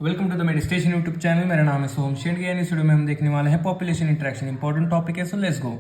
Welcome to the meditation YouTube channel. मेरा नाम है सोहम शेंडगे। इस वीडियो में हम देखने वाले हैं पॉपुलेशन इंटरेक्शन। इंपॉर्टेंट टॉपिक है, सो लेट्स गो।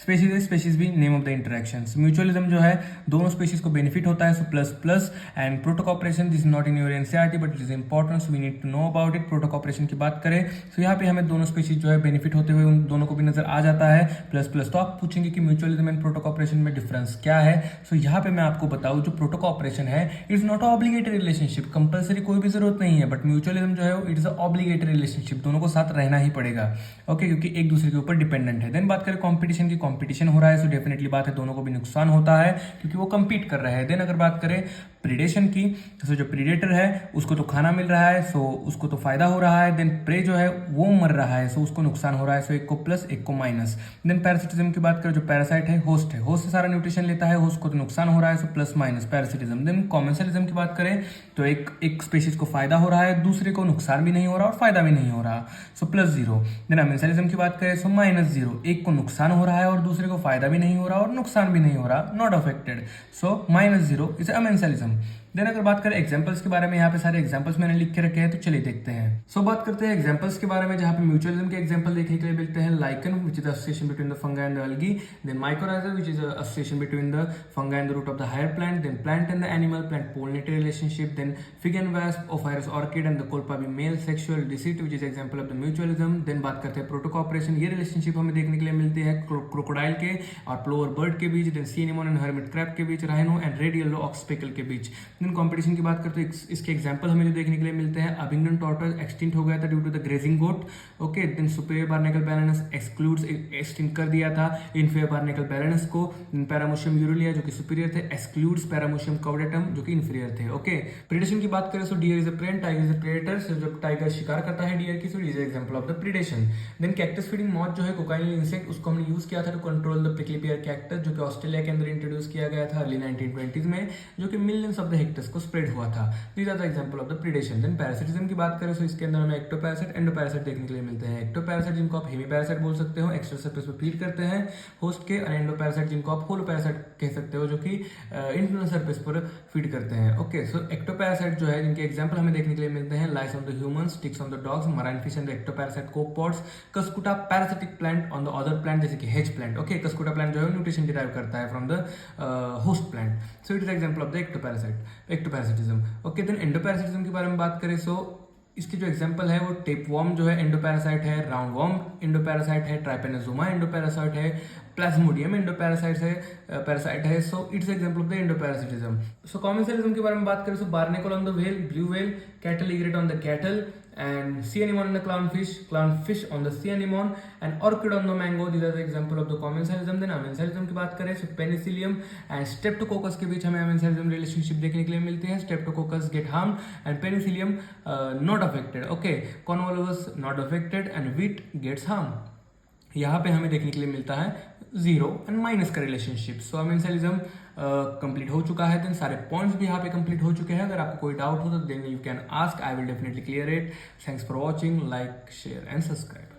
स्पेशीज है, स्पेशीज भी name of the interactions. Mutualism जो है दोनों स्पेशीज को बेनिफिट होता है, so plus plus. And protocooperation, this not in your NCERT but it is important, so we need to know about it. Protocooperation की बात करें तो यहाँ पे हमें दोनों स्पेशीज जो है बेनिफिट होते हुए उन दोनों को भी नजर आ जाता है प्लस प्लस। तो आप पूछेंगे कि म्यूचुअलिज्म एंड प्रोटोकॉपरेशन में डिफरेंस क्या है। सो यहाँ पे मैं आपको बताऊँ, जो प्रोटोकॉपरेशन है it is not obligatory relationship, compulsory कोई भी जरूरत नहीं है। बट म्यूचुअलिज्म जो है इट इज ऑब्लिगेटरी रिलेशनशिप, दोनों को साथ रहना ही पड़ेगा। ओके, क्योंकि एक दूसरे के ऊपर डिपेंडेंट है। देन बात करें कंपटीशन की, कंपटीशन हो रहा है, सो डेफिनेटली बात है दोनों को भी नुकसान होता है क्योंकि वो कंपीट कर रहे हैं। देन अगर बात करें प्रीडेशन की, तो जो प्रीडेटर है उसको तो खाना मिल रहा है, सो उसको तो फायदा हो रहा है। देन प्रे जो है वो मर रहा है, सो उसको नुकसान हो रहा है। सो एक को प्लस एक को माइनस। देन पैरासिटिज्म की बात करें, जो पैरासाइट है होस्ट है, होस्ट से सारा न्यूट्रिशन लेता है, होस्ट को तो नुकसान हो रहा है, so plus minus parasitism. Then commensalism की बात करें तो एक स्पेशीज को फायदा हो रहा है, दूसरे को नुकसान भी नहीं हो रहा और फायदा भी नहीं हो रहा, so plus zero. Then amensalism की बात करें सो माइनस जीरो, एक को नुकसान हो रहा है और दूसरे को फायदा भी नहीं हो रहा और नुकसान भी नहीं हो रहा, not affected, so minus zero is amensalism. Then अगर बात करें एग्जांपल्स के बारे में, यहाँ पे सारे एग्जांपल्स मैंने लिख के रखे हैं, तो चलिए देखते हैं। सो बात करते हैं एग्जांपल्स के बारे में, जहाँ पे म्यूचुअलिज्म के एग्जांपल देखने के लिए मिलते हैं। Lichen which is association between the fungi and the algae. Then mycorrhiza which is association between the fungi and the root of the higher plant. Then plant and the animal, plant pollinatory relationship. Then fig and wasp, ophrys orchid and the colpa bee male sexual deceit which is example of the mutualism. Then बात करते हैं प्रोटोकॉपरेशन, ये relationship हमें देखने के लिए मिलती है क्रोकोडाइल के और प्लोअर बर्ड के बीच। Then sea animal and hermit crab के बीच, rhino and red yellow oxpecker के बीच। देन कॉम्पिटिशन की बात करते हैं, इसके एग्जांपल हमें जो देखने के लिए मिलते हैं, अबिंगडन टॉर्टोइज एक्सटिंक्ट हो गया था due to the grazing goat. Okay, then superior barnacle balance excludes, extinct कर दिया था इनफीरियर बार्नेकल बैलेंस को। पैरामोशियम यूरोलिया जो कि सुपीरियर थे एक्सक्लूड्स पैरामोशियम कॉर्डेटम जो कि इन्फीरियर थे। ओके, प्रीडेशन की बात करें so deer is a prey, tiger is a predator. So जब टाइगर शिकार करता है डियर की, so is example of the predation. Then cactus feeding moth जो है कोकाइनल इंसेक्ट, उसको हमने यूज किया था to control the prickly pear cactus, जो कि ऑस्ट्रेलिया के अंदर इंट्रोड्यूस किया गया था अर्ली 1920s में, जो कि मिलियंस ऑफ द हेक्टर्स को स्प्रेड हुआ था। These are the example of the predation. Then parasitism की बात करें तो इसके अंदर हमें एक्टोपैरासाइट एंडोपैरासाइट देखने के लिए मिलते हैं। एक्टोपैरासाइट जिनको आप हेमीपैरासाइट बोल सकते हो, एक्स्ट्रा सरफेस पे फीड करते हैं होस्ट के, और एंडोपैरासाइट जिनको आप होलोपैरासाइट कह सकते हो, जो कि इंटरनल सरफेस पर फीड करते हैं। ओके, सो एक्टोपैरासाइट जो है जिनके एग्जांपल हमें देखने के लिए मिलते हैं, lice on the humans, ticks on the dogs, marine fish and the ectoparasite copepods, cuscuta parasitic plant on the other plant जैसे कि hedge plant. Okay, cuscuta plant जो है न्यूट्रिशन डिराइव करता है from the host plant, so it is example of the ectoparasitism. Okay, then endoparasitism के बारे में बात करें सो इसकी जो एग्जांपल है वो टेपवर्म जो है एंडोपैरासाइट है, राउंडवर्म एंडोपैरासाइट है, ट्राइपेनोसोमा एंडोपैरासाइट है, प्लाज्मोडियम एंडोपैरासाइट है, पैरासाइट है। So it's example of the endoparasitism. So commensalism के बारे में बात करें so barnacle on the whale, blue whale, cattle egret on the cattle, and sea anemone on the clownfish on the sea anemone, and orchid on the mango. These are the example of the commensalism. Then amensalism की बात करें so penicillium and streptococcus के बीच हमें amensalism relationship देखने के लिए मिलते हैं। streptococcus get harmed and penicillium not affected. Okay, convolvulus not affected and wheat gets harmed. यहाँ पे हमें देखने के लिए मिलता है जीरो एंड माइनस का रिलेशनशिप। सो अमेंसलिज्म कंप्लीट हो चुका है। देन सारे पॉइंट्स भी यहाँ पे कंप्लीट हो चुके हैं। अगर आपको कोई डाउट हो तो then you can ask, I will definitely clear it. Thanks for watching, like share and subscribe.